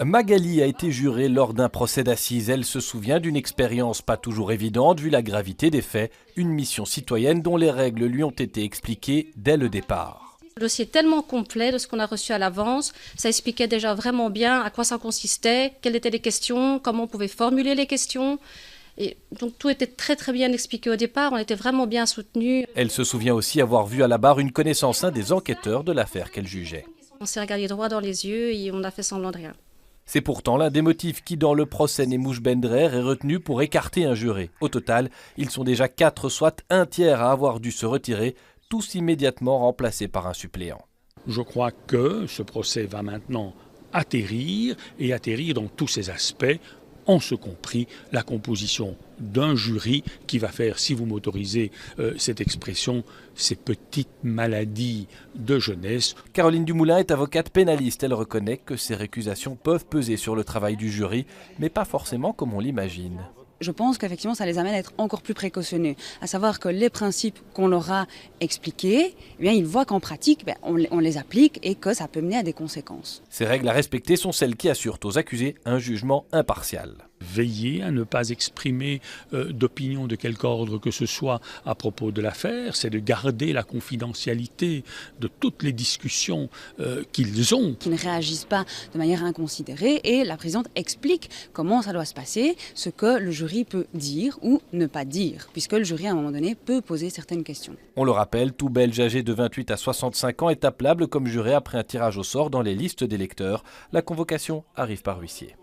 Magali a été jurée lors d'un procès d'assises. Elle se souvient d'une expérience pas toujours évidente vu la gravité des faits. Une mission citoyenne dont les règles lui ont été expliquées dès le départ. Le dossier est tellement complet de ce qu'on a reçu à l'avance, ça expliquait déjà vraiment bien à quoi ça consistait, quelles étaient les questions, comment on pouvait formuler les questions. Et donc tout était très bien expliqué au départ, on était vraiment bien soutenus. Elle se souvient aussi avoir vu à la barre une connaissance des enquêteurs de l'affaire qu'elle jugeait. On s'est regardé droit dans les yeux et on a fait semblant de rien. C'est pourtant l'un des motifs qui, dans le procès Nemouche Bendrer, est retenu pour écarter un juré. Au total, ils sont déjà 4, soit un tiers à avoir dû se retirer, tous immédiatement remplacés par un suppléant. Je crois que ce procès va maintenant atterrir dans tous ses aspects, en ce compris la composition d'un jury qui va faire, si vous m'autorisez cette expression, ces petites maladies de jeunesse. Caroline Dumoulin est avocate pénaliste. Elle reconnaît que ces récusations peuvent peser sur le travail du jury, mais pas forcément comme on l'imagine. Je pense qu'effectivement, ça les amène à être encore plus précautionneux, à savoir que les principes qu'on leur a expliqués, eh bien, ils voient qu'en pratique, on les applique et que ça peut mener à des conséquences. Ces règles à respecter sont celles qui assurent aux accusés un jugement impartial. Veiller à ne pas exprimer d'opinion de quelque ordre que ce soit à propos de l'affaire, c'est de garder la confidentialité de toutes les discussions qu'ils ont. Qu'ils ne réagissent pas de manière inconsidérée et la présidente explique comment ça doit se passer, ce que le jury peut dire ou ne pas dire, puisque le jury à un moment donné peut poser certaines questions. On le rappelle, tout Belge âgé de 28 à 65 ans est appelable comme juré après un tirage au sort dans les listes d'électeurs. La convocation arrive par huissier.